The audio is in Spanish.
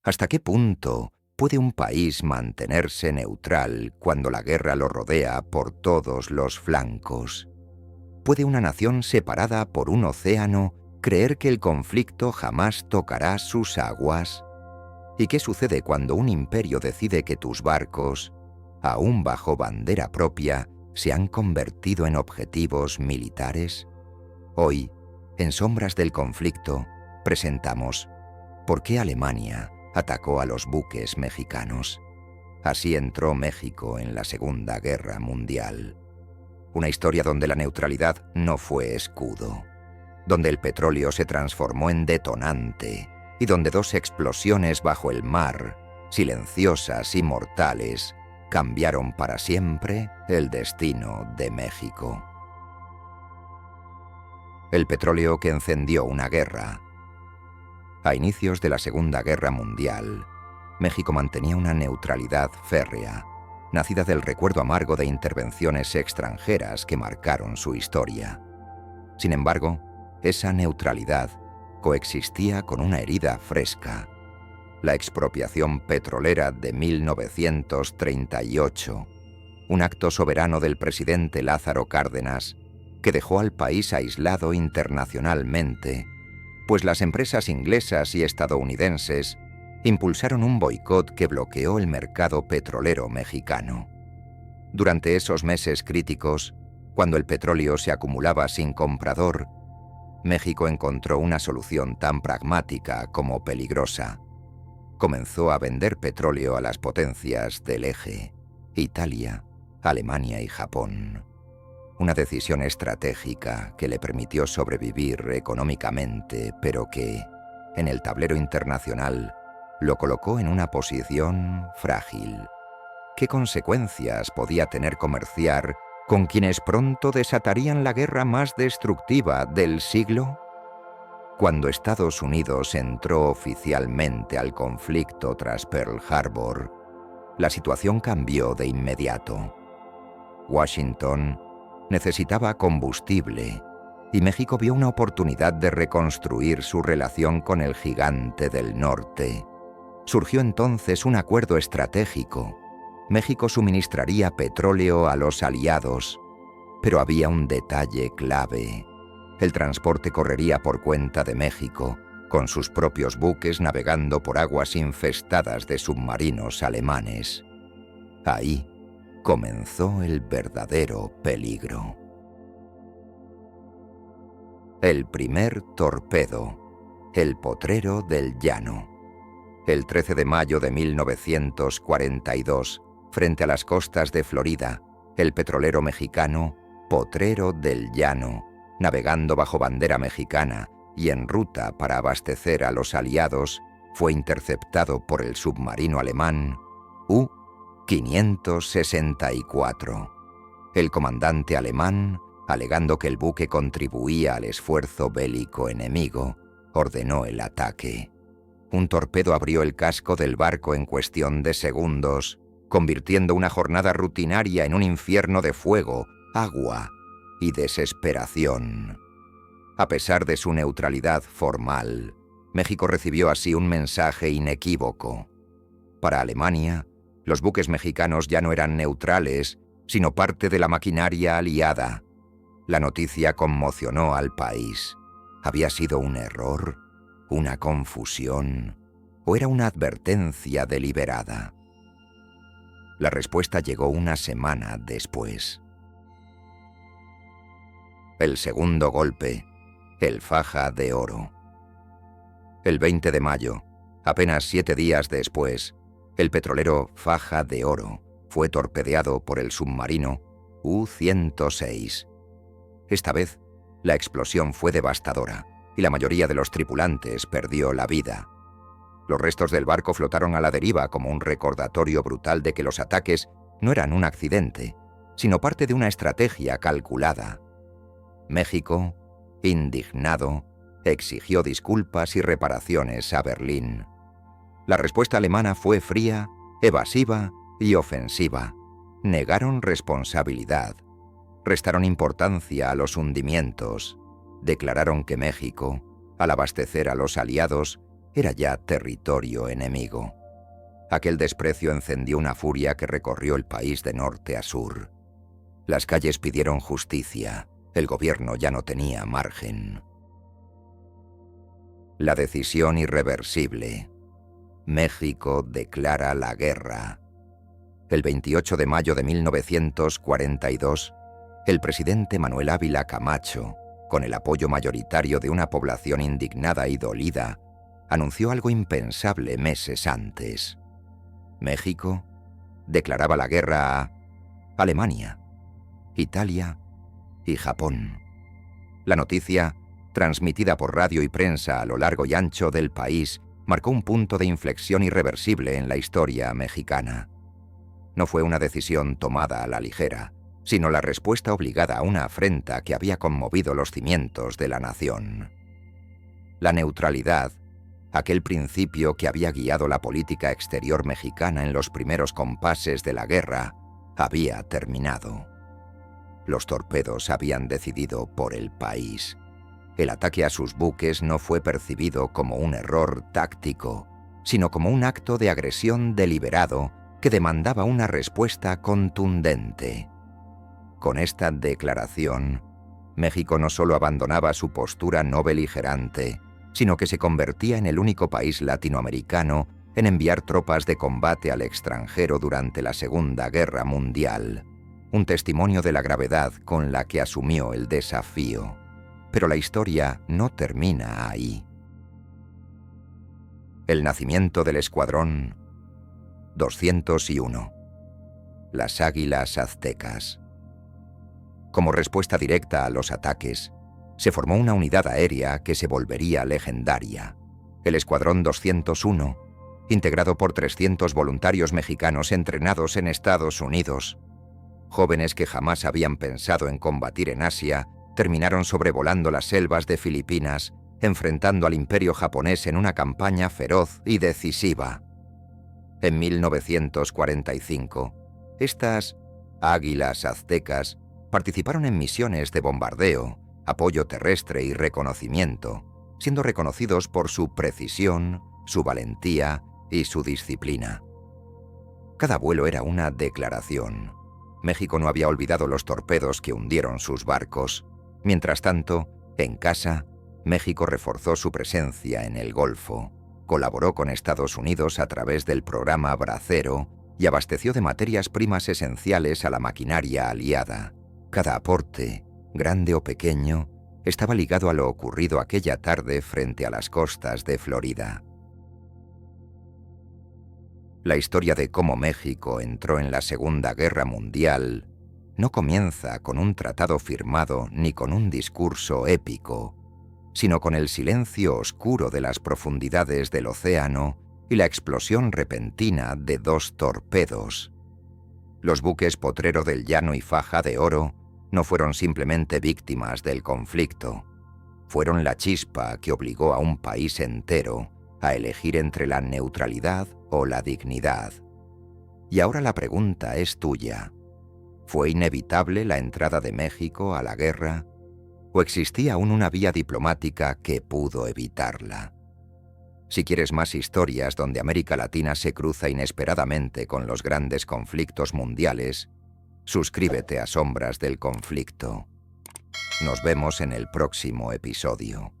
¿Hasta qué punto puede un país mantenerse neutral cuando la guerra lo rodea por todos los flancos? ¿Puede una nación separada por un océano creer que el conflicto jamás tocará sus aguas? ¿Y qué sucede cuando un imperio decide que tus barcos, aún bajo bandera propia, se han convertido en objetivos militares? Hoy, en Sombras del Conflicto, presentamos ¿por qué Alemania atacó a los buques mexicanos? Así entró México en la Segunda Guerra Mundial. Una historia donde la neutralidad no fue escudo, donde el petróleo se transformó en detonante y donde dos explosiones bajo el mar, silenciosas y mortales, cambiaron para siempre el destino de México. El petróleo que encendió una guerra. A inicios de la Segunda Guerra Mundial, México mantenía una neutralidad férrea, nacida del recuerdo amargo de intervenciones extranjeras que marcaron su historia. Sin embargo, esa neutralidad coexistía con una herida fresca, la expropiación petrolera de 1938, un acto soberano del presidente Lázaro Cárdenas que dejó al país aislado internacionalmente, pues las empresas inglesas y estadounidenses impulsaron un boicot que bloqueó el mercado petrolero mexicano. Durante esos meses críticos, cuando el petróleo se acumulaba sin comprador, México encontró una solución tan pragmática como peligrosa. Comenzó a vender petróleo a las potencias del eje, Italia, Alemania y Japón. Una decisión estratégica que le permitió sobrevivir económicamente, pero que, en el tablero internacional, lo colocó en una posición frágil. ¿Qué consecuencias podía tener comerciar con quienes pronto desatarían la guerra más destructiva del siglo? Cuando Estados Unidos entró oficialmente al conflicto tras Pearl Harbor, la situación cambió de inmediato. Washington necesitaba combustible y México vio una oportunidad de reconstruir su relación con el gigante del norte. Surgió entonces un acuerdo estratégico. México suministraría petróleo a los aliados, pero había un detalle clave. El transporte correría por cuenta de México, con sus propios buques navegando por aguas infestadas de submarinos alemanes. Ahí comenzó el verdadero peligro. El primer torpedo, el potrero del llano. El 13 de mayo de 1942, frente a las costas de Florida, el petrolero mexicano Potrero del Llano, navegando bajo bandera mexicana y en ruta para abastecer a los aliados, fue interceptado por el submarino alemán U-564. El comandante alemán, alegando que el buque contribuía al esfuerzo bélico enemigo, ordenó el ataque. Un torpedo abrió el casco del barco en cuestión de segundos, convirtiendo una jornada rutinaria en un infierno de fuego, agua y desesperación. A pesar de su neutralidad formal, México recibió así un mensaje inequívoco. Para Alemania, los buques mexicanos ya no eran neutrales, sino parte de la maquinaria aliada. La noticia conmocionó al país. ¿Había sido un error? ¿Una confusión? ¿O era una advertencia deliberada? La respuesta llegó una semana después. El segundo golpe, el Faja de Oro. El 20 de mayo, apenas 7 días después, el petrolero Faja de Oro fue torpedeado por el submarino U-106. Esta vez, la explosión fue devastadora y la mayoría de los tripulantes perdió la vida. Los restos del barco flotaron a la deriva como un recordatorio brutal de que los ataques no eran un accidente, sino parte de una estrategia calculada. México, indignado, exigió disculpas y reparaciones a Berlín. La respuesta alemana fue fría, evasiva y ofensiva. Negaron responsabilidad, restaron importancia a los hundimientos, declararon que México, al abastecer a los aliados, era ya territorio enemigo. Aquel desprecio encendió una furia que recorrió el país de norte a sur. Las calles pidieron justicia, el gobierno ya no tenía margen. La decisión irreversible. México declara la guerra. El 28 de mayo de 1942, el presidente Manuel Ávila Camacho, con el apoyo mayoritario de una población indignada y dolida, anunció algo impensable meses antes. México declaraba la guerra a Alemania, Italia y Japón. La noticia, transmitida por radio y prensa a lo largo y ancho del país, marcó un punto de inflexión irreversible en la historia mexicana. No fue una decisión tomada a la ligera, sino la respuesta obligada a una afrenta que había conmovido los cimientos de la nación. La neutralidad, aquel principio que había guiado la política exterior mexicana en los primeros compases de la guerra, había terminado. Los torpedos habían decidido por el país. El ataque a sus buques no fue percibido como un error táctico, sino como un acto de agresión deliberado que demandaba una respuesta contundente. Con esta declaración, México no solo abandonaba su postura no beligerante, sino que se convertía en el único país latinoamericano en enviar tropas de combate al extranjero durante la Segunda Guerra Mundial, un testimonio de la gravedad con la que asumió el desafío. Pero la historia no termina ahí. El nacimiento del Escuadrón 201. Las Águilas Aztecas. Como respuesta directa a los ataques, se formó una unidad aérea que se volvería legendaria, el Escuadrón 201, integrado por 300 voluntarios mexicanos entrenados en Estados Unidos. Jóvenes que jamás habían pensado en combatir en Asia, terminaron sobrevolando las selvas de Filipinas, enfrentando al Imperio japonés en una campaña feroz y decisiva. En 1945, estas Águilas Aztecas participaron en misiones de bombardeo, apoyo terrestre y reconocimiento, siendo reconocidos por su precisión, su valentía y su disciplina. Cada vuelo era una declaración. México no había olvidado los torpedos que hundieron sus barcos. Mientras tanto, en casa, México reforzó su presencia en el Golfo, colaboró con Estados Unidos a través del programa Bracero y abasteció de materias primas esenciales a la maquinaria aliada. Cada aporte, grande o pequeño, estaba ligado a lo ocurrido aquella tarde frente a las costas de Florida. La historia de cómo México entró en la Segunda Guerra Mundial no comienza con un tratado firmado ni con un discurso épico, sino con el silencio oscuro de las profundidades del océano y la explosión repentina de 2 torpedos. Los buques Potrero del Llano y Faja de Oro no fueron simplemente víctimas del conflicto, fueron la chispa que obligó a un país entero a elegir entre la neutralidad o la dignidad. Y ahora la pregunta es tuya. ¿Fue inevitable la entrada de México a la guerra? ¿O existía aún una vía diplomática que pudo evitarla? Si quieres más historias donde América Latina se cruza inesperadamente con los grandes conflictos mundiales, suscríbete a Sombras del Conflicto. Nos vemos en el próximo episodio.